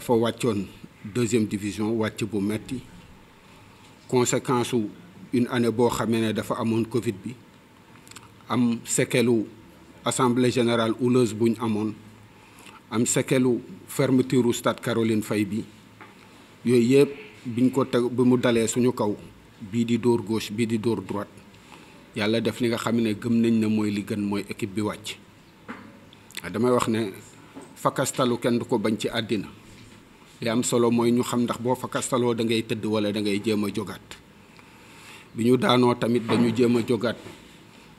dafa wàccoon deuxième division wàcc bu metti conséquence u une année boo xamee ne dafa amoon Covid bi am séquelu assemblée générale houleuse bu ñu amoon am séquelu fermeture u stade Caroline Faye bi yooyu yëpp biñ ko teg bi mu dalee suñu kaw bii di dóor gauche bii di dóor droite yàlla def li nga xam ne gëm nañ ne mooy li gën mooy équipe bi wàcc damay wax ne fakastalu kenn du ko bañ ci àddina li am solo mooy ñu xam ndax boo fakastaloo da ngay tëdd wala da ngay jéem a jógaat bi ñu daanoo tamit dañu jéem a jógaat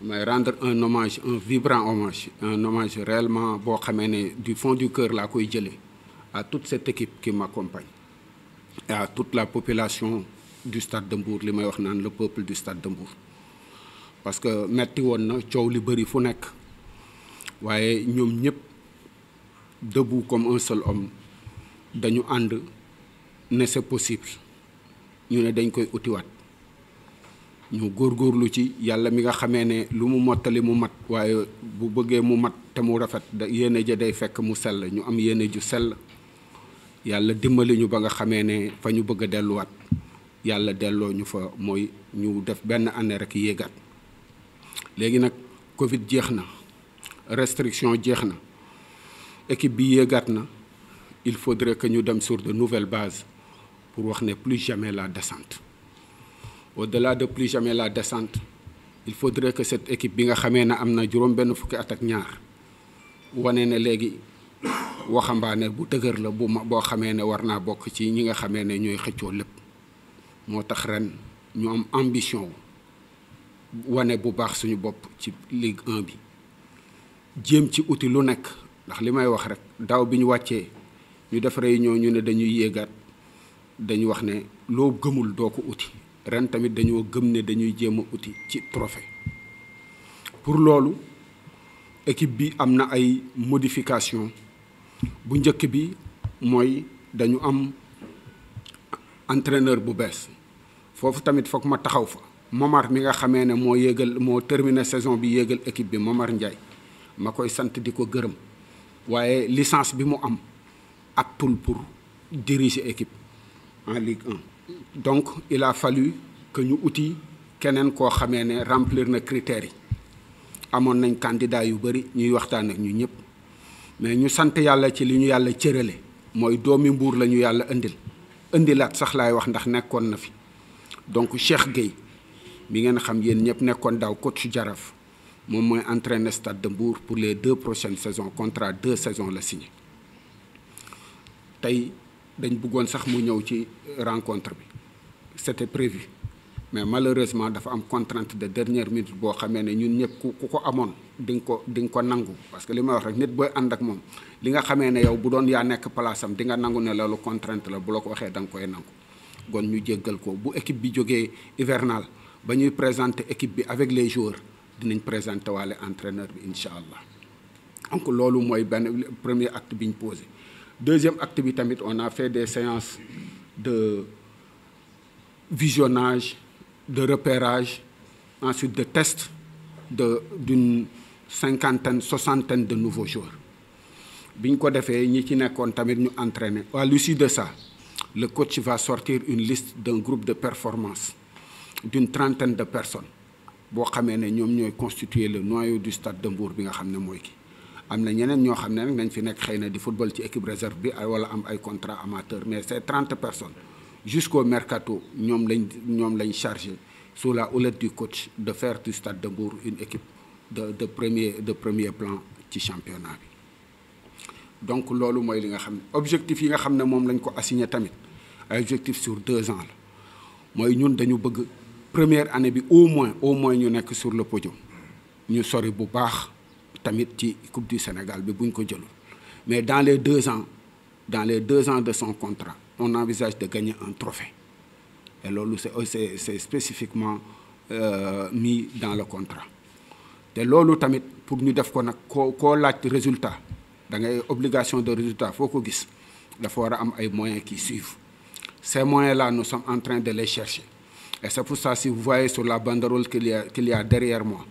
may rendre un hommage un vibrant hommage un hommage réellement boo xamee ne du fond du cœur laa koy jëlee à toute cette équipe qui m'accompagne et à toute la population du stade de Mbour li may wax naan le peuple du stade de Mbour parce que metti woon na coow li bëri fu nekk waaye ñoom ñëpp debout comme un seul homme dañu ànd ne c'est possible ñu ne dañ koy utiwaat ñu góorgóorlu ci yàlla mi nga xamee ne lu mu mottali mu mat waaye bu bëggee mu mat te mu rafet yéene ja day fekk mu sell ñu am yéene ju sell yàlla dimbali ñu ba nga xamee ne fa ñu bëgg a delluwaat yàlla delloo ñu fa mooy ñu def benn année rek yéegaat léegi nag Covid jeex na restriction jeex na équipe bi yéegaat na il faudrait que ñu dem sur de nouvelles bases pour wax ne plus jamais la descente au-delà de plus jamais la descente il faudrait que cette équipe bi nga xamee ne am na juróom benn fukki at ak ñaar wane ne léegi waxambaane bu dëgër la boo xamee ne war naa bokk ci ñi nga xamee ne ñooy xëccoo lépp moo tax ren ñu am ambition wane bu baax suñu bopp ci Ligue 1 bi jéem ci uti lu nekk ndax li may wax rek daaw bi ñu wàccee ñu def réunion ñu ne dañuy yéegaat dañu wax ne loo gëmul doo ko uti ren tamit dañoo gëm ne dañuy jéem a uti ci trophée pour loolu équipe bi am na ay modification bu njëkk bi mooy dañu am entraîneur bu bees foofu tamit foog ma taxaw fa Momar mi nga xamee ne moo terminé saison bi yéegal équipe bi Momar Ndiaye ma koy sant di ko gërëm waaye licence bi mu am aptul pour diriger équipe en Ligue 1 donc il a fallu que ñu uti keneen koo xamee ne remplir na critères yi amoon nañ candidat yu bëri ñuy waxtaan ak ñu ñëpp mais ñu sant yàlla ci li ñu yàlla cërale mooy doomi Mbuur la ñu yàlla indilaat sax laay wax ndax nekkoon na fi donc Cheikh Gueye mi ngeen xam yéen ñëpp nekkoon daaw coach Jaraaf moom mooy entraîner Stade de Mbour pour les 2 prochaines saisons contrat 2 saisons la signé tey dañ bëggoon sax mu ñëw ci rencontre bi c'était prévu mais malheureusement dafa am contrainte de dernière minute boo xamee ne ñun ñëpp ku ko amoon di nga ko nangu parce que li may wax rek nit booy ànd ak moom li nga xamee ne yow bu doon yaa nekk place am di nga nangu ne loolu contrainte la bu la ko waxee da nga koy nangu kon ñu jéggal ko bu équipe bi jógee hivernal ba ñuy présenter équipe bi avec les joueurs dinañ présenter waale entraîneur bi incha allah donc loolu mooy benn premier acte bi ñu posé deuxième acte bi tamit on a fait des séances de visionnage de repérage ensuite de test d'une 50aine 60aine de nouveaux joueurs bi ñu ko defee ñi ci nekkoon tamit ñu entraîner à l'issue de ça le coach va sortir une liste d'un groupe de performance d'une 30aine de personnes boo xamee ne ñoom ñooy constituer le noyau du stade de Mbour bi nga xam ne mooy ki am na ñeneen ñoo xam ne nag nañ fi nekk xëy na di football ci équipe réserve bi wala am ay contrat amateur mais c'est 30 personnes jusqu'au mercato ñoom lañ chargé sous la houlette du coach de faire du stade de Mbour une équipe de premier plan ci championnat bi donc loolu mooy li nga xam ne objectif yi nga xam ne moom lañ ko assigné tamit ay objectif sur 2 ans la mooy ñun dañu bëgg première année bi au moins ñu nekk sur le podium ñu sori bu baax tamit ci Coupe du Sénégal bi buñ ko jëlul mais dans les 2 ans de son contrat on envisage de gagner un trophée et loolu c'est spécifiquement mis dans le contrat te loolu tamit pour ñu def ko nag koo laaj résultat da ngay obligation de résultat foo ko gis dafa war a am ay moyens qui suivent ces moyens-là nous sommes en train de les chercher et c'est pour ça si vous voyez sur la banderole qu'il y a derrière moi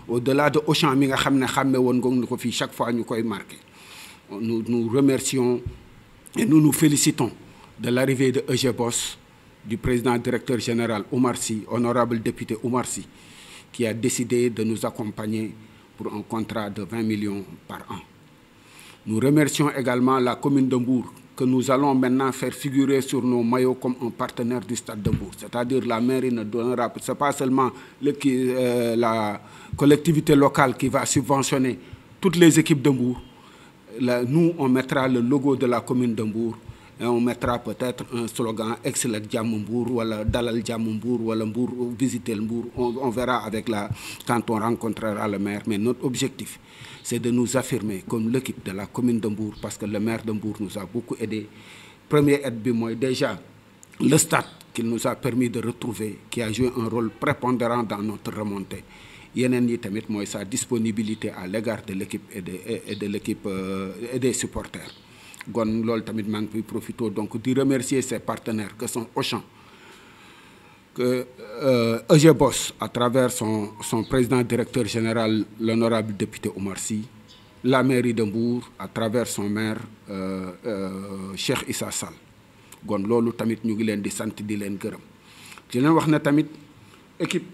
au-delà de Auchan mi nga xam ne xàmme woon nga ko fii chaque fois ñu koy marqué nous remercions Et nous nous félicitons de l'arrivée de EG Boss, du président directeur général Oumar Sy, honorable député Oumar Sy, qui a décidé de nous accompagner pour un contrat de 20 millions par an. Nous remercions également la commune de Mbour, que nous allons maintenant faire figurer sur nos maillots comme un partenaire du Stade de Mbour. C'est-à-dire la mairie ne donnera, ce n'est pas seulement la collectivité locale qui va subventionner toutes les équipes de Mbour. Nous, on mettra le logo de la commune de Mbour et on mettra peut-être un slogan « Excellent Jàmm Mbour » ou « Dalal Jàmm Mbour » ou « Mbour, visiter le Mbour ». On verra avec quand on rencontrera le maire. Mais notre objectif, c'est de nous affirmer comme l'équipe de la commune de Mbour, parce que le maire de Mbour nous a beaucoup aidé. Première aide, déjà, le stade qu'il nous a permis de retrouver, qui a joué un rôle prépondérant dans notre remontée. Yeneen yi tamit mooy sa disponibilité à l'égard de l'équipe et des supporters. Gon loolu tamit maa ngi koy profité donc di remercier ses partenaires que sont Auchan, que EG Boss à travers son président directeur général l'honorable député Oumar Sy, la mairie de Mbour à travers son maire Cheikh Issa Sall. Gon loolu tamit ñu ngi leen di sant di leen gërëm. di leen wax ne tamit équipe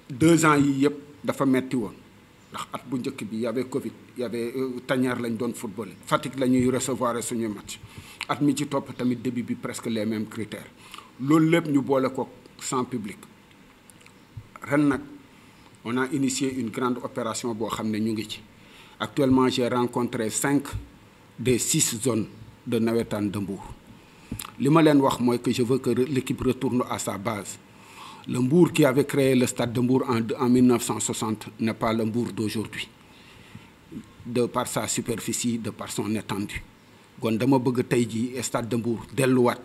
2 ans yi yëpp dafa metti woon ndax at bu njëkk bi y avait Covid y avait Tanière lañ doon football Fatick la ñuy recevoir suñu match at mi ci topp tamit début bi presque les mêmes critères loolu lépp ñu boole ko sans public. ren nag on a initié une grande opération boo xam ne ñu ngi ci. Actuellement j'ai rencontré 5 des 6 zones de navétane de Mbour. li ma leen wax mooy que je veux que l'équipe retourne à sa base. Le Mbour qui avait créé le stade de Mbour en 1960 n'est pas le Mbour d'aujourd'hui, de par sa superficie, de par son étendue. Kon dama bëgg tey jii stade de Mbour delluwaat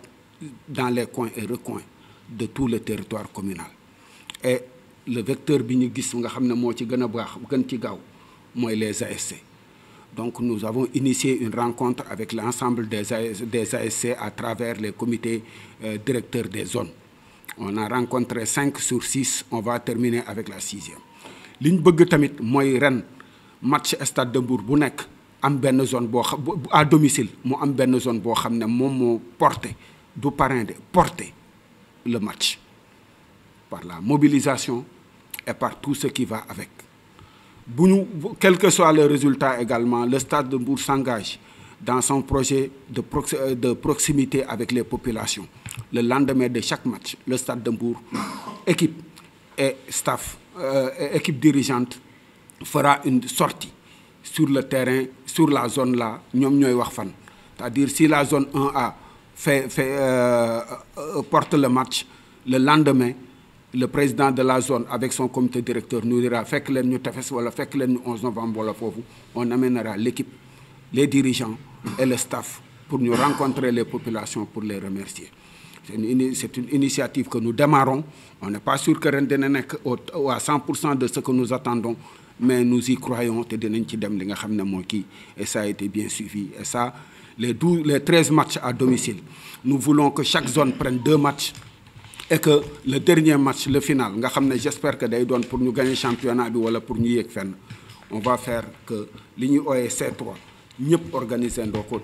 dans les coins et recoins de tout le territoire communal. Et le vecteur bi ñu gis nga xam ne moo ci gën a baax gën ci gaaw mooy les ASC. Donc nous avons initié une rencontre avec l'ensemble des ASC à travers les comités directeurs des zones. On a rencontré 5 sur 6, on va terminer avec la 6e. li ñu bëgg tamit mooy ren match stade de Mbour bu nekk am benn zone boo xam à domicile mu am benn zone boo xam ne moom moo porté du parrain de porter le match par la mobilisation et par tout ce qui va avec. Quel que soit le résultat également, le stade de Mbour s'engage dans son projet de proximité avec les populations. Le lendemain de chaque match, le stade de Mbour, équipe et staff, équipe dirigeante fera une sortie sur le terrain, sur la zone là, c'est-à-dire si la zone 1A porte le match, le lendemain, le président de la zone avec son comité directeur nous dira fekk leen ñu tefes wala fekk leen ñu 11 novembre wala foofu on amènera l'équipe, les dirigeants et le staff pour nous rencontrer les populations pour les remercier. C'est une initiative que nous démarrons. On n'est pas sûr que ren dina nekk à 100% de ce que nous attendons, mais nous y croyons te dinañ ci dem li nga xam ne mooy kii et ça a été bien suivi. Et ça, les 13 matchs à domicile, nous voulons que chaque zone prenne 2 matchs. Et que le dernier match, le final, j'espère que day doon pour nous gagner le championnat ou pour nous yéeg fenn, on va faire que l'Union C3, nous organiser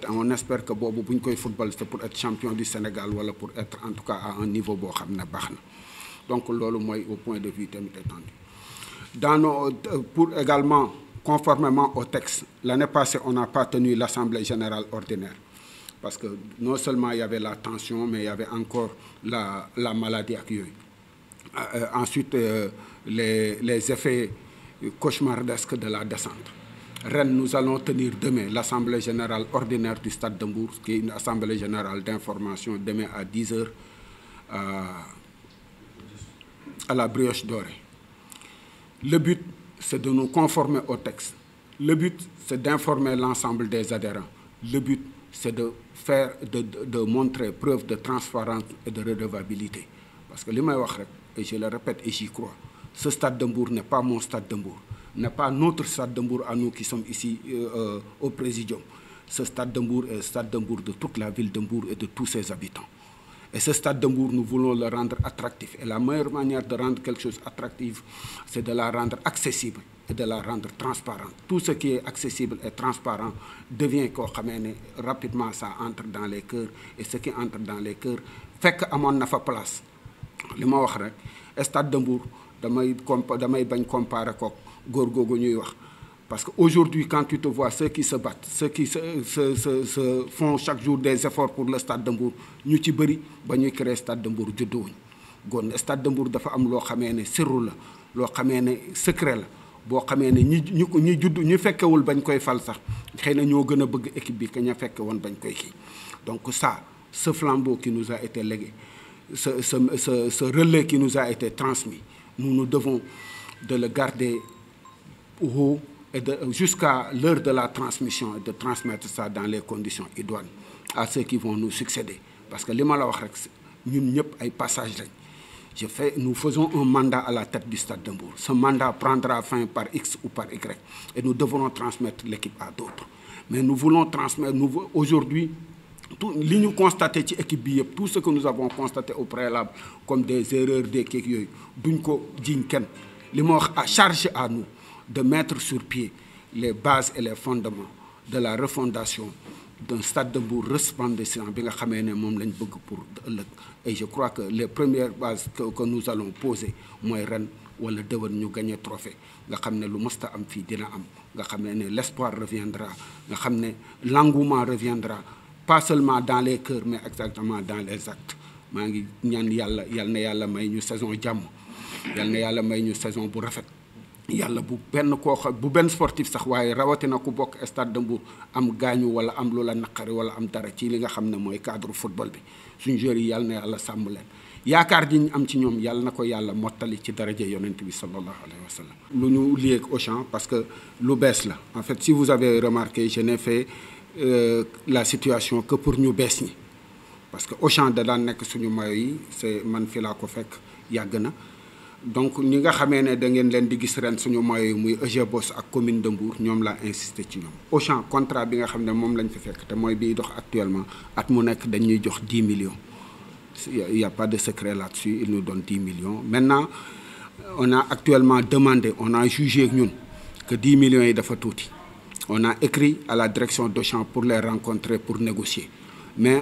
on espère que bobu buñ koy football c'est pour être champion du Sénégal ou pour être en tout cas à un niveau bo xamné baxna. Donc lolu moy au point de vue tamit étendu. Pour également conformément au texte, l'année passée on n'a pas tenu l'assemblée générale ordinaire. Parce que non seulement il y avait la tension, mais il y avait encore la maladie accueillie. Ensuite, les effets cauchemardesques de la descente. Rennes, nous allons tenir demain l'Assemblée générale ordinaire du Stade de Mbour, qui est une Assemblée générale d'information, demain à 10h à la Brioche Dorée. Le but, c'est de nous conformer au texte. Le but, c'est d'informer l'ensemble des adhérents. Le but, c'est de montrer preuve de transparence et de redevabilité. Parce que et je le répète et j'y crois, ce stade de Mbour n'est pas mon stade de Mbour, n'est pas notre stade de Mbour à nous qui sommes ici au Présidium. Ce stade de Mbour est le stade de Mbour de toute la ville de Mbour et de tous ses habitants. Et ce stade de Mbour, nous voulons le rendre attractif. Et la meilleure manière de rendre quelque chose attractif, c'est de la rendre accessible et de la rendre transparente. Tout ce qui est accessible et transparent devient rapidement, ça entre dans les cœurs. Et ce qui entre dans les cœurs fait qu'amoon na fa place. li ma wax rek stade de Mbour damay bañ comparer ko góor googu ñuy wax parce que aujourd'hui quand tu te vois ceux qui se battent ceux qui se font chaque jour des efforts pour le stade de Mbour ñu ci bëri ba ñuy créer stade de Mbour judduwuñ gon stade de Mbour dafa am loo xamee ne sirru la loo xamee ne secret la boo xamee ne ñi judd ñu fekkewul bañ koy fal sax xëy na ñoo gën a bëgg équipe bi que ña fekke woon bañ koy kii donc ça ce flambeau qui nous a été légué ce relais qui nous a été transmis, nous devons de le garder haut et jusqu'à l'heure de la transmission et de transmettre ça dans les conditions idoines à ceux qui vont nous succéder. Parce que les malawaks, nous sommes un passage. Nous faisons un mandat à la tête du Stade de Mbour. Ce mandat prendra fin par X ou par Y. Et nous devrons transmettre l'équipe à d'autres. Mais nous voulons transmettre, aujourd'hui, tout ce que nous constatons dans l'équipe, tout ce que nous avons constaté au préalable, comme des erreurs, des kékioy, à charge à nous de mettre sur pied les bases et les fondements de la refondation d'un Stade de Mbour resplendissant. Et je crois que les premières bases que nous allons poser, moi, wala dewan ñu gagner trophée nga xam ne lu mësta am fii dina am nga xam ne l'espoir reviendra nga xam ne l'engouement reviendra pas seulement dans les cœurs mais exactement dans les actes maa ngi ñaan yàlla yal na yàlla may ñu saison jàmm yal na yàlla may ñu saison bu rafet yàlla bu benn sportif sax waaye rawatina ku bokk Stade de Mbour am gaañu wala am lu la naqari wala am dara ci li nga xam ne mooy cadre football bi suñu joueurs yi yal na yàlla sàmm leen yaakaar ji ñu am ci ñoom yàlla na ko yàlla mottali ci daraja yonent bi sallallahu alayhi wa sallam lu ñu lié ak Auchan parce que lu bees la en fait si vous avez remarqué je n'ai fait la situation que pour ñu bees ñi parce que Auchan da daan nekk suñu mayo yi c'est man fi laa ko fekk yàgg na donc ñi nga xamee ne da ngeen leen di gis ren suñu mayo yi muy EGBOS ak commune de Mbour ñoom laa insisté ci ñoom Auchan contrat bi nga xam ne moom lañ fi fekk te mooy biy dox actuellement at mu nekk dañuy jox 10 millions il n'y a pas de secret là-dessus, ils nous donnent 10 millions. Maintenant, on a actuellement demandé, on a jugé que 10 millions est de fatouti. On a écrit à la direction d'Auchan pour les rencontrer, pour négocier. Mais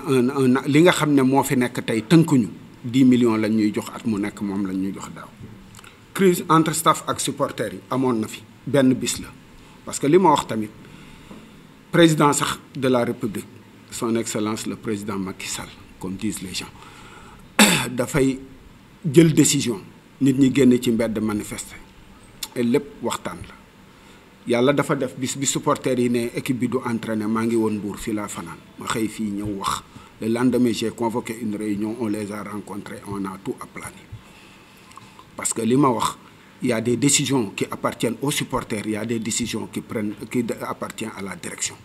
li nga xam ne moo fi nekk tey tënkuñu 10 millions lañ ñuy jox at mu nekk moom lañ ñuy jox daaw. Crise entre staff ak supporters yi amoon na fi benn bis la parce que li ma wax tamit président sax de la République son excellence le président Macky Sall comme disent les gens. dafay jël décision nit ñi génn ci mbedd manifester et lépp waxtaan la yàlla dafa def bis bi supporters yi ne équipe bi du entraîner maa ngi woon Mbour fii laa fanaan ma xëy fii ñëw wax le lendemain j'ai convoqué une réunion on les a rencontrés on a tout aplani parce que li ma wax il y a des décisions qui appartiennent aux supporters il y a des décisions qui appartiennent à la direction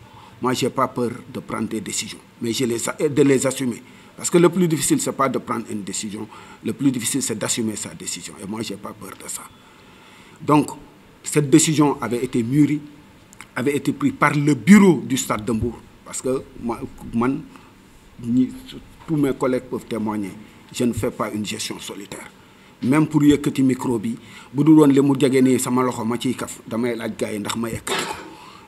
moi j'ai pas peur de prendre des décisions mais de les assumer. Parce que le plus difficile, ce n'est pas de prendre une décision. Le plus difficile, c'est d'assumer sa décision. Et moi, je n'ai pas peur de ça. Donc, cette décision avait été mûrie, avait été prise par le bureau du Stade de Mbour. Parce que tous mes collègues peuvent témoigner. Je ne fais pas une gestion solitaire. Même pour yëkkati micro bi bu dul woon li mu jege nii sama loxo ma ciy kaf damay laaj gars yi ndax ma yëkkati ko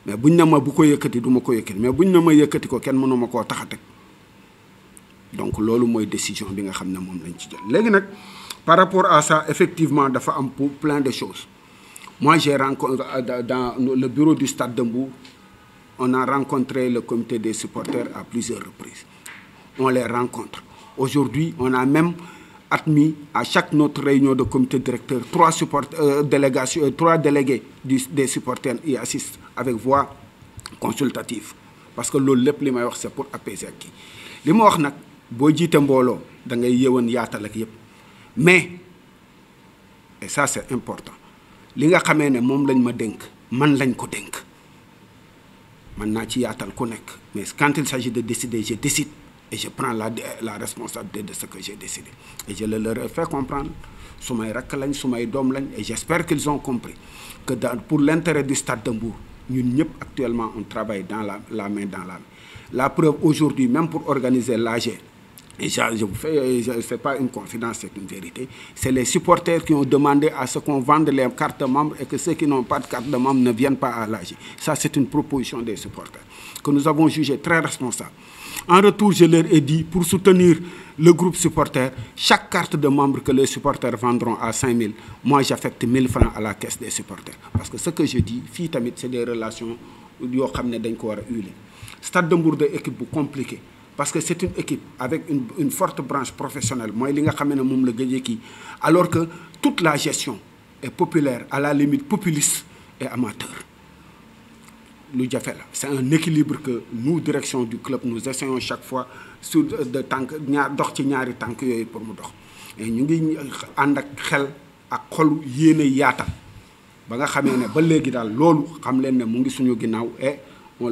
mais buñ ne ma bu ko yëkkati du ma ko yëkkati mais buñ ne ma yëkkati ko kenn mënu ma koo tax a teg donc loolu mooy décision bi nga xam ne moom lañ ci jël léegi nag par rapport à ça effectivement dafa am pour plein de choses moi j'ai rencontré dans le bureau du Stade de Mbour on a rencontré le comité des supporters à plusieurs reprises on les rencontre aujourd'hui on a même admis à chaque notre réunion de comité directeur 3 délégués des supporters y assistent avec voix consultative parce que loolu lépp li may wax c'est pour apaiser ak kii li ma wax nag boo jiite mbooloo da ngay yëwan yaatal ak yëpp mais et ça c'est important li nga xamee ne moom lañ ma dénk man lañ ko dénk man naa ci yaatal ku nekk mais quand il s'agit de décider je décide et je prends la responsabilité de ce que j'ai décidé et je leur ai fait comprendre su may rakk lañ su may doom lañ et j'espère qu'ils ont compris que pour l'intérêt du Stade de Mbour ñun ñëpp actuellement on travaille dans la main dans la main la preuve aujourd'hui même pour organiser l'AG et je vous fais, ce n'est pas une confidence, c'est une vérité, c'est les supporters qui ont demandé à ce qu'on vende les cartes de membres et que ceux qui n'ont pas de carte de membre ne viennent pas à l'AJ. Ça, c'est une proposition des supporters que nous avons jugée très responsable. En retour, je leur ai dit, pour soutenir le groupe supporter, chaque carte de membre que les supporters vendront à 5 000, moi j'affecte 1 000 francs à la caisse des supporters. Parce que ce que je dis, c'est des relations qui sont huilées. Stade de Mbour est une équipe compliquée. Parce que c'est une équipe avec une forte branche professionnelle. Moi, alors que toute la gestion est populaire, à la limite populiste et amateur. C'est un équilibre que nous, direction du club, nous essayons chaque fois de tank, pour nous. Et nous avons xel ak xolu yéene yaatal ba nga xamé né ba légui dal lolu xam leen né mu ngi suñu ginnaw et on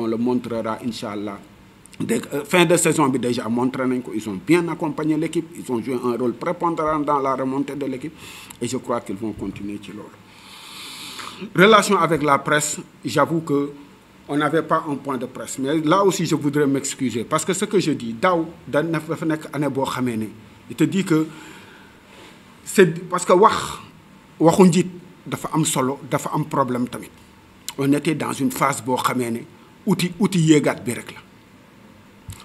le montrera inchallah. Fin de saison bi déjà montré nañ ko, ils ont bien accompagné l'équipe, ils ont joué un rôle prépondérant dans la remontée de l'équipe et je crois qu'ils vont continuer ci lolu. Relation avec la presse, j'avoue que on n'avait pas un point de presse, mais là aussi je voudrais m'excuser parce que ce que je dis daw dafa nek année bo xamé né il te dit que c'est parce que waxu njit dafa am solo dafa am problème tamit. On était dans une phase bo xamé né outil yégat bi rek la.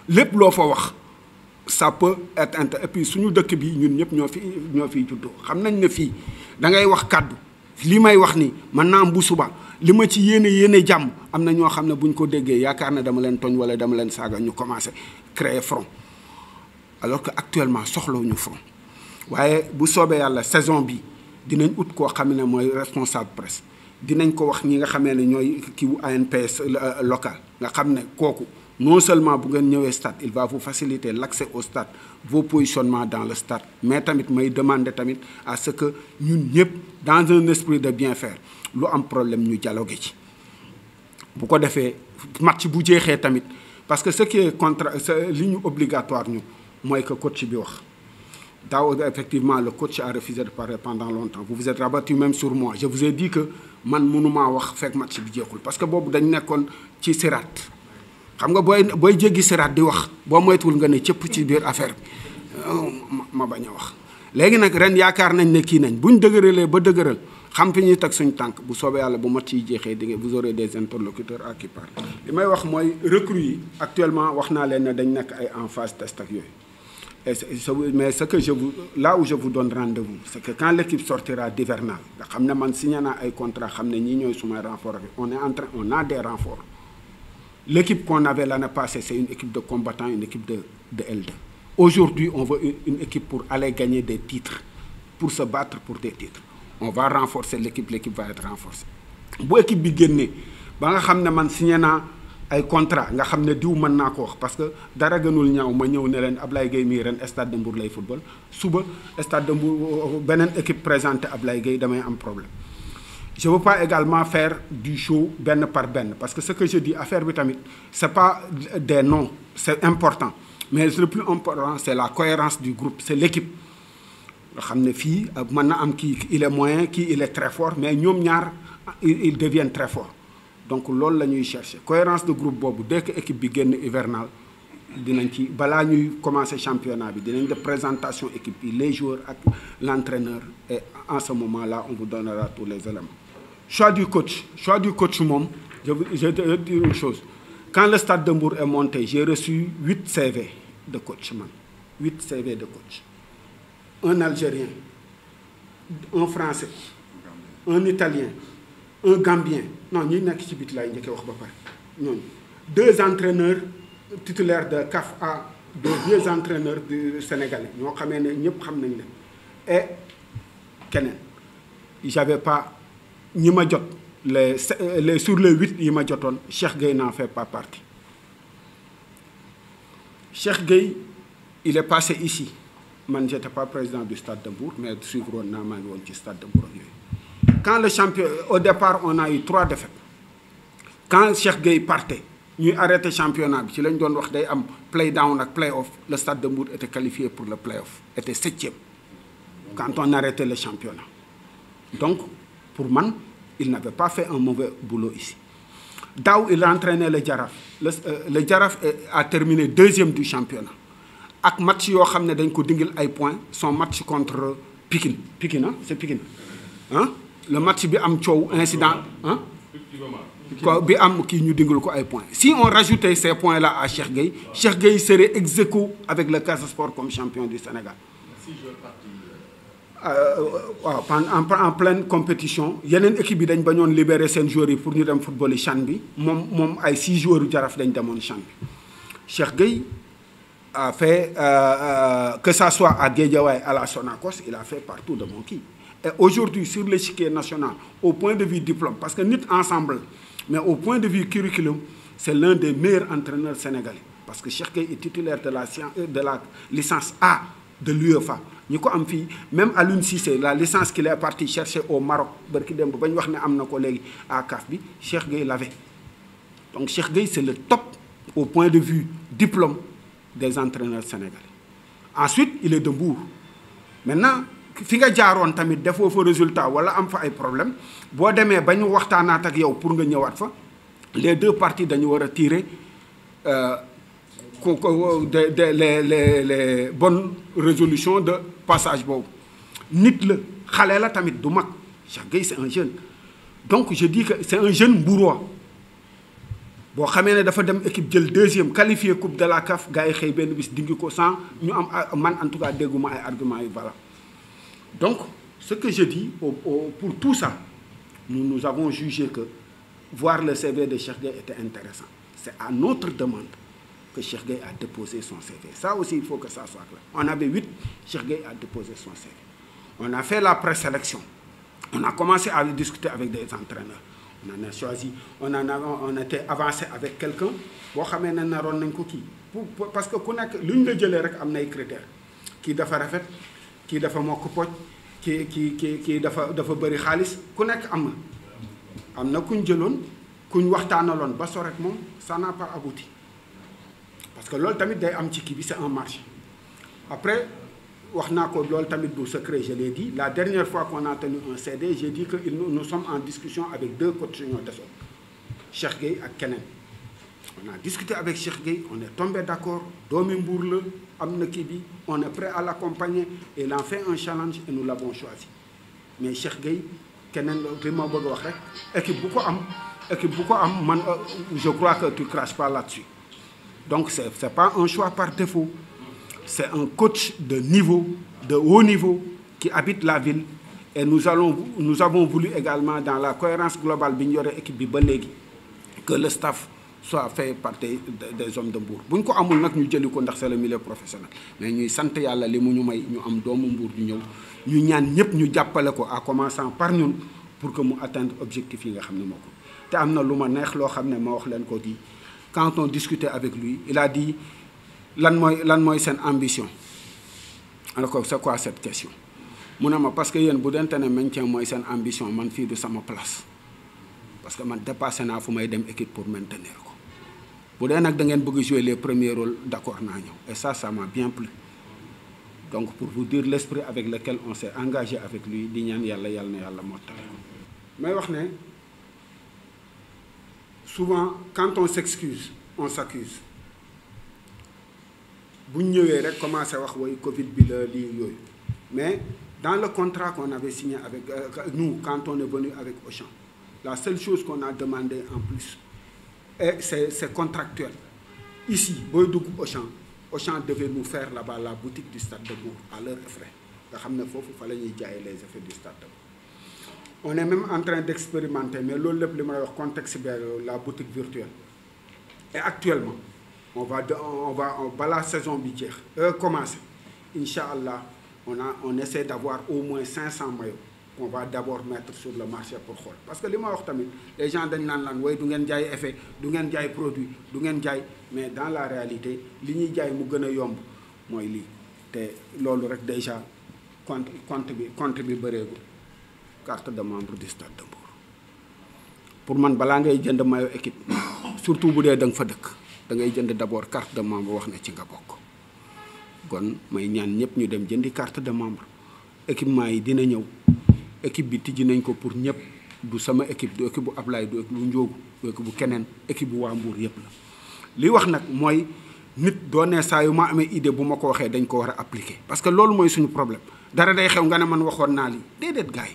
Lépp loo fa wax ça peut être et puis suñu dëkk bi ñun ñëpp ñoo fi juddoo xam nañ ne fii da ngay wax kàddu li may wax ni man naa am bu suba li ma ci yéene jàmm am na ñoo xam ne buñ ko déggee yaakaar na dama leen tooñ wala dama leen saaga ñu commencé créer front alors que actuellement soxlawuñu front waaye bu soobee yàlla saison bi dinañ ut koo xam ne mooy responsable presse dinañ ko wax ñi nga xamee ne ñooy kiiwu ANPS local nga xam ne kooku non seulement bu ngeen ñëwee stade il va vous faciliter l'accès au stade, vos positionnements dans le stade, mais tamit may demander tamit à ce que ñun ñëpp dans un esprit de bien faire lu am problème ñu dialoguer ci bu ko defee match bu jeexee tamit parce que ce qui est ligne obligatoire ñu mooy que coach bi wax daaw effectivement le coach a refusé de parler pendant longtemps. Vous vous êtes rabattu même sur moi. Je vous ai dit que man mënuma wax fekk match bi jeexul parce que boobu dañ nekkoon ci sirat xam nga booy jéggi siraat di wax boo moytuwul nga ne cëpp ci biir affaire bi ma bañ a wax léegi nag ren yaakaar nañ ne kii nañ buñ dëgëralee ba dëgëral xam fi ñuy teg suñ tànk bu soobee yàlla bu match yi jeexee di nga vous aurez des interlocuteurs à qui parler. li may wax mooy recrues yi actuellement wax naa leen ne dañ nekk ay en phase test ak yooyu mais ce que là où je vous donne rendez-vous c'est que quand l'équipe sortira d'hivernal nga xam ne man signé naa ay contrat xam ne ñii ñooy sumay renfort ak on a des renforts. L'équipe qu'on avait l'année passée, c'est une équipe de combattants, une équipe de L2. Aujourd'hui, on veut une équipe pour aller gagner des titres, pour se battre pour des titres. On va renforcer l'équipe va être renforcée. Si l'équipe est gagnée, man signé un contrat, nga xamné diw man nako wax parce que dara gënul ñaaw ma ñëw ne len Ablaye Gueye mi ren stade de Mbour lay football suba stade de Mbour benen équipe présentée Ablaye Gueye damay am problème. Je ne veux pas également faire du show ben par ben parce que ce que je dis affaire bi tamit c'est pas des noms, c'est important mais le plus important c'est la cohérence du groupe, c'est l'équipe. Nga xamné fi man na am ki il est moyen, qui il est très fort mais ñom ñaar ils deviennent très forts. Donc loolu lañuy chercher cohérence de groupe bobu dès que équipe bi génn hivernal dinañ ci bala ñuy commencer championnat bi dinañ def présentation équipe bi les joueurs ak l'entraîneur et en ce moment-là on vous donnera tous les éléments. Choix du coach mom, je te dis une chose. Quand le stade de Mbour est monté, j'ai reçu 8 CV de coach man. 8 CV de coach. Un Algérien, un Français, un Italien, un Gambien. Non, ñi nek ci bit lay ñëkke wax ba paré. Ñoñ 2 entraîneurs titulaires de CAF-A, 2 entraîneurs du Sénégalais. Ñoo xamé né ñëpp xam nañ leen. Et kenen. J'avais pas sur les 8 yi ma jotoon Cheikh Gueye n'en fait pas partie. Cheikh Gueye il est passé ici man j'étais pas président du stade de Mbour mais suivre woon naa maa ngi woon ci stade de Mbour ak yooyu. Quand le champion au départ on a eu 3 défaites quand Cheikh Gueye partait ñuy arrêté championnat bi ci lañ doon wax day am play down ak play off le stade de Mbour était qualifié pour le play off était 7e quand on arrêtait le championnat. Donc pour moi, il n'avait pas fait un mauvais boulot ici. Daou, il a entraîné le Djaraf. Le Djaraf a terminé 2e du championnat. ak match yoo xam ne dañ ko dingil ay points son match contre Pikine ah c'est Pikine ah le match bi am coow incident ah ko bi am kii ñu dingil ko ay points. Si on rajoutait ces points là à Cheikh Gueye serait ex aequo avec le Casa Sport comme champion du Sénégal. waaw en pleine compétition yeneen équipe bi dañ bañoon libérer seen joueurs yi pour ñu dem football yi CHAN bi moom ay 6 joueurs yu Jaraaf dañ demoon CHAN bi. Cheikh Gueye a fait que ça soit à Guédiawaye à la Sonacos, il a fait partout de mon kii. Et aujourd'hui sur l'échiquier national au point de vue diplôme parce que nit ensemble mais au point de vue curriculum c'est l'un des meilleurs entraîneurs sénégalais parce que Cheikh Gueye est titulaire de la licence A de l'UEFA. ñi ko am fii même Aliou Cissé la licence qu'il est parti chercher au Maroc barki démb ba ñu wax ne am na ko léegi à CAF bi Cheikh Gueye l'avait. Donc Cheikh Gueye c'est le top au point de vue diplôme des entraîneurs sénégalais. Ensuite il est de Mbour maintenant fi nga jaaroon tamit defoo fa résultat wala am fa ay problème boo demee ba ñu waxtaanaat ak yow pour nga ñëwaat fa les deux parties dañu war a tirer les bonnes résolutions de passage boobu. Nit la xale la tamit du mag Cheikh Gueye c'est un jeune donc je dis que c'est un jeune mbourois boo xamee ne dafa dem équipe jël deuxième qualifié coupe de la CAF gars yi xëy benn bis dingi ko sans ñu am man en tout cas dégguma ay arguments yu voilà. Donc ce que je dis pour tout ça nous avons jugé que voir le CV de Cheikh Gueye était intéressant. C'est à notre demande que Cheikh Gueye a déposé son CV. Ça aussi il faut que ça soit clair. On avait 8, Cheikh Gueye a déposé son CV. On a fait la présélection. On a commencé à discuter avec des entraîneurs. On en a choisi, on était avancé avec quelqu'un boo xamee ne naroon nañ ko kii parce que ku nekk lu ñu la jëlee rek am nay critères kii dafa rafet kii dafa mokk poj kii dafa bëri xaalis ku nekk am na kuñ jëloon kuñ waxtaanaloon ba so rek moom ça n'a pas abouti parce que loolu tamit day am ci kii bi c'est un marché. Après wax naa ko loolu tamit du secret je l'ai dit la dernière fois qu'on a tenu un CD j'ai dit que nous sommes en discussion avec 2 coachs ñoo desoon Cheikh Gueye ak keneen. On a discuté avec Cheikh Gueye on est tombé d'accord doomi Mbour la am na kii bi on est prêt à l'accompagner et il en fait un challenge et nous l'avons choisi mais Cheikh Gueye keneen li ma bëgg a wax rek équipe bu ko am man je crois que tu craches pas là-dessus donc c'est pas un choix par défaut. C'est un coach de niveau, de haut niveau, qui habite la ville. Et nous avons voulu également, dans la cohérence globale bi ñu yore équipe bi ba léegi, que le staff soit fait par des hommes de Mbour. bu ñu ko amul nag ñu jëli ko ndax c'est le milieu professionnel mais ñuy sant yàlla li mu ñu may ñu am doomu Mbour ñu ñëw ñu ñaan ñëpp ñu jàppale ko à commençant par ñun pour que mu atteindre objectif yi nga xam ne moo ko. te am na lu ma neex loo xam ne ma wax leen ko di quand on discutait avec lui il a dit. lan mooy seen ambition alors c'est quoi cette question mu ne ma parce que yéen bu dente ne maintien mooy seen ambition man fii du sama place parce que man dépassé naa fu may dem équipe pour maintenir ko bu dee nag da ngeen bëgg jouer les premiers rôles d'accord naa ñëw et ça m'a bien plu donc pour vous dire l'esprit avec lequel on s'est engagé avec lui di ñaan yàlla na yàlla mottale ko may wax ne souvent quand on s'excuse on s'accuse bu ñu ñëwee rek commencé wax way Covid bi la lii yooyu mais dans le contrat qu'on avait signé avec nous quand on est venu avec Auchan la seule chose qu'on a demandé en plus et c'est contractuel ici booy dugg Auchan devait nous faire là-bas la boutique du Stade de Mbour à leurs frais nga xam ne foofu fa la ñuy jaayee les effets du Stade de Mbour. On est même en train d'expérimenter mais loolu lépp li may wax contexte bi la boutique virtuelle et actuellement on va balaa saison bi jeex commencer incha allah on essaie d'avoir au moins 500 maillots qu'on va d'abord mettre sur le marché pour xool parce que li ma wax tamit les gens dañ naan way du ngeen jaay effet du ngeen jaay produit du ngeen jaay mais dans la réalité li ñuy jaay mu gën a yomb mooy lii te loolu rek déjà compte bi bëreegul carte de membre du Stade de Mbour pour man balaa ngay jënd maillot équipe surtout bu dee da nga fa dëkk da ngay jënd d'abord carte de membre wax ne ci nga bokk kon may ñaan ñëpp ñu dem jëndi carte de membre équipement yi dina ñëw équipe bi tijji nañ ko pour ñëpp du sama équipe du équipe bu Ablaye du équipe bu Ndiogu du équipe bu keneen équipe bu waa Mbour yëpp la li wax nag mooy nit doo ne saa yu ma amee idée bu ma ko waxee dañ ko war a appliquer parce que loolu mooy suñu problème dara day xew nga ne man waxoon naa lii déedéet gars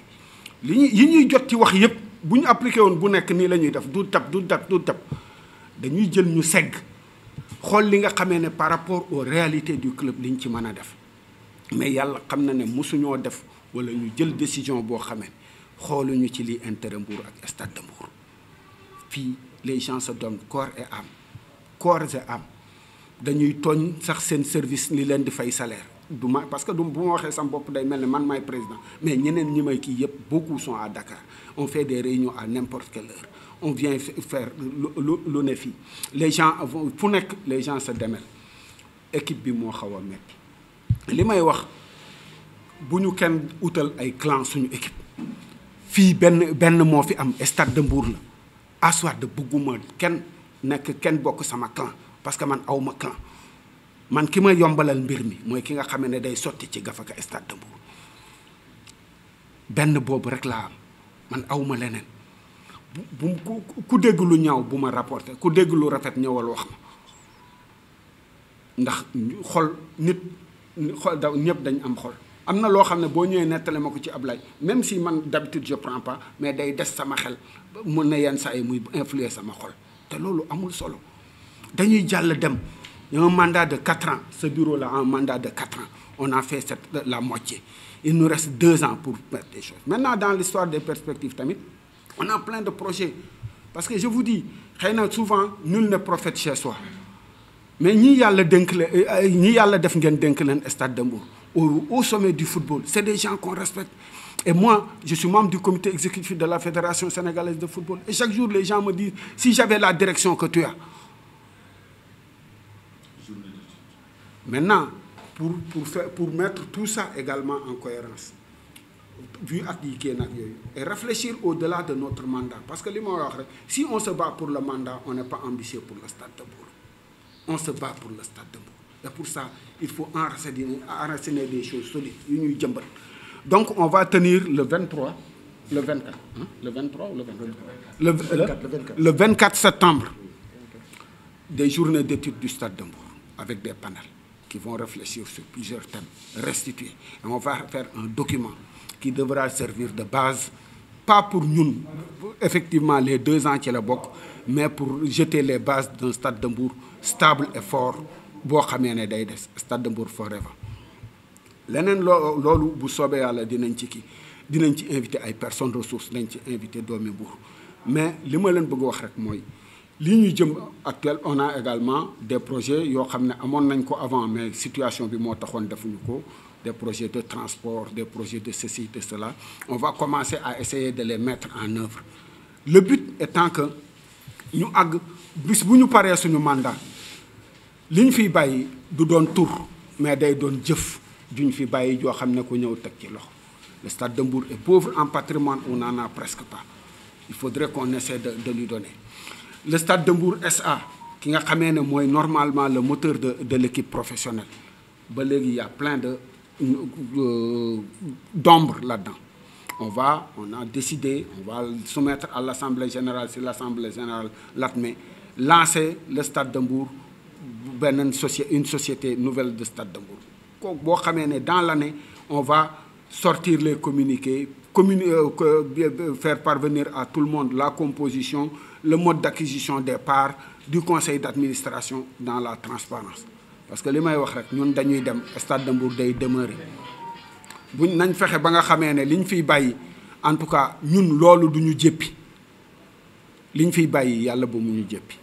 yi yi ñuy jot ci wax yépp bu ñu appliqué woon bu nekk nii la ñuy def du tab dañuy jël ñu segg xool li nga xamee ne par rapport aux réalités du club liñ ci mën a def mais yàlla xam na ne mosuñoo def wala ñu jël décision boo xamee xooluñu ci li intérêt Mbour ak Stade de Mbour fii les gens se donnent corps et âme dañuy tooñ sax seen service li leen di fay salaire du ma parce que bu ma waxee sama bopp day mel ne man maay président mais ñeneen ñi may kii yëpp beaucoup sont à Dakar on fait des réunions à n'importe quelle heure on vient faire lu ne fii les gens fu nekk les gens se démêlent équipe bi moo xaw a metti li may wax bu ñu kenn utal ay clan suñu équipe fii benn moo fi am Stade de Mbour la assoir de bëgguma kenn bokk sama clan parce que man awma clan man ki ma yombalal mbir mi mooy ki nga xam ne day sotti ci gafaka Stade de Mbour benn boobu rek laa am man awma leneen bu ku dégg lu ñaaw bu ma rapporté ku dégg lu rafet ñëwal wax ma ndax xol nit xol daw ñëpp dañ am xol am na loo xam ne boo ñëwee nettale ma ko ci Ablaye même si man d'habitude je prends pas mais day des sama xel mun na yenn saa yi muy influer sama xol te loolu amul solo dañuy jàll dem un mandat de 4 ans ce bureau là un mandat de 4 ans on a fait la moitié il nous reste 2 ans pour mettre des choses maintenant dans l'histoire des perspectives tamit on a plein de projets parce que je vous dis xëy na souvent nul n'est prophète chez soi mais ñi yàlla dénk leen ñi yàlla def ngeen dénk leen Stade de Mbour au sommet du football c'est des gens qu'on respecte et moi je suis membre du comité exécutif de la Fédération sénégalaise de football et chaque jour les gens me disent si j'avais la direction que tu as maintenant pour mettre tout ça également en cohérence vu ak yi kii nag yooyu et réfléchir au-delà de notre mandat parce que li ma wax rek si on se bat pour le mandat on n'est pas ambitieux pour le Stade de Mbour on se bat pour le Stade de Mbour et pour ça il faut enraciner des choses solides yu ñuy jëmbat donc on va tenir le 23 le 24 hein? Le 23 ou le 24 le 24 septembre des journées d'études du Stade de Mbour avec des panels qui vont réfléchir sur plusieurs thèmes restitués et on va faire un document qui devra servir de base pas pour ñun effectivement les 2 ans ci la bokk mais pour jeter les bases d'un Stade de Mbour stable et fort boo xamee ne day des Stade de Mbour forever leneen loolu bu soobee yàlla dinañ ci invité ay personnes ressources dañ ci invité doomi Mbour mais li ma leen bëgg wax rek mooy li ñuy jëm actuel on a également des projets yoo xam ne amoon nañ ko avant mais situation bi moo taxoon defuñu ko des projets de transport des projets de ceci de cela on va commencer à essayer de les mettre en œuvre le but étant que ñu àgg bis bu ñu paree suñu mandat li ñu fiy bàyyi du doon tur mais day doon jëf juñ fi bàyyi joo xam ne ku ñëw teg ci loxo le Stade de Mbour est pauvre en patrimoine on n'en a presque pas il faudrait qu'on essaie de lui donner le Stade de Mbour SA ki nga xamee ne mooy normalement le moteur de l'équipe professionnelle ba léegi il y a plein d'ombre là-dedans on a décidé on va soumettre à l'Assemblée générale si l'Assemblée générale l'admet lancer le Stade de Mbour une société nouvelle de Stade de Mbour kooku boo xamee ne dans l'année on va sortir les communiqués faire parvenir à tout le monde la composition le mode d'acquisition des parts du conseil d'administration dans la transparence parce que li may wax rek ñun dañuy dem Stade de Mbour day demeurer buñ nañ fexe ba nga xamee ne liñ fiy bàyyi en tout cas ñun loolu du ñu jéppi liñ fiy bàyyi yàlla ba mu ñu jéppi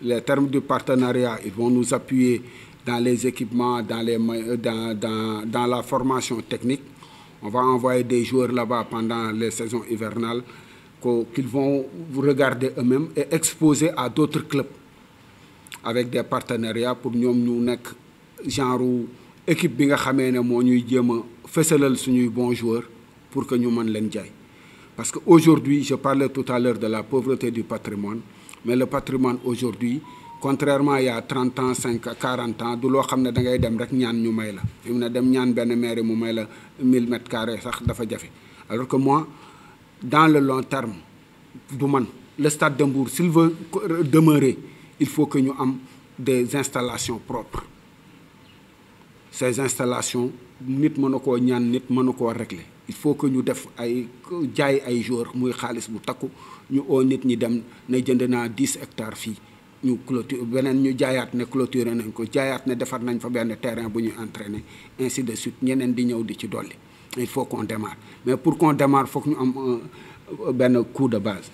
les termes du partenariat ils vont nous appuyer dans les équipements dans la formation technique on va envoyer des joueurs là-bas pendant les saisons hivernales qu'ils vont regarder eux-mêmes et exposer à d'autres clubs avec des partenariats pour ñoom ñu nekk genre équipe bi nga xamee ne moo ñuy jéem a fësalal suñuy bons joueurs pour que ñu mën leen jaay parce que aujourd'hui je parlais tout à l'heure de la pauvreté du patrimoine mais le patrimoine aujourd'hui contrairement il y a 30 ans 40 ans du loo xam ne da ngay dem rek ñaan ñu may la fi mu ne dem ñaan benn mairie mu may la 1000 mètres carrés sax dafa jafe alors que moi dans le long terme du man le Stade de Mbour s'il veut demeurer il faut que ñu am des installations propres. Ces installations nit mën na koo ñaan, nit mën na koo régler. Il faut que ñu def ay jaay ay jours muy xaalis bu takku ñu oo nit ñi dem ne jënd naa 10 hectares fii ñu clôture beneen ñu jaayaat ne clôturer nañ ko, jaayaat ne defar nañ fa benn terrain bu ñuy entraîner, ainsi de suite ñeneen di ñëw di ci dolli. Il faut qu'on démarre, mais pour qu'on démarre foog ñu am benn coup de base.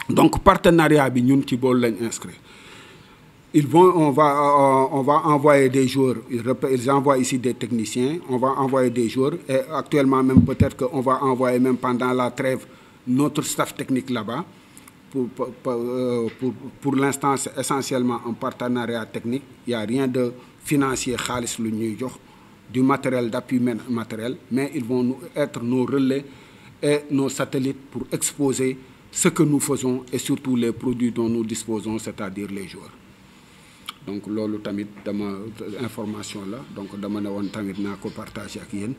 Donc partenariat bi ñun ci boolu lañ inscrit. On va envoyer des joueurs, ils envoient ici des techniciens, on va envoyer des joueurs et actuellement même peut-être qu'on va envoyer même pendant la trêve notre staff technique là-bas. Pour l'instant, c'est essentiellement un partenariat technique. Il n'y a rien de financier, du matériel d'appui matériel, mais ils vont être nos relais et nos satellites pour exposer ce que nous faisons et surtout les produits dont nous disposons, c'est-à-dire les joueurs. Donc loolu tamit dama information la donc dama ne woon tamit naa ko partager ak yéen.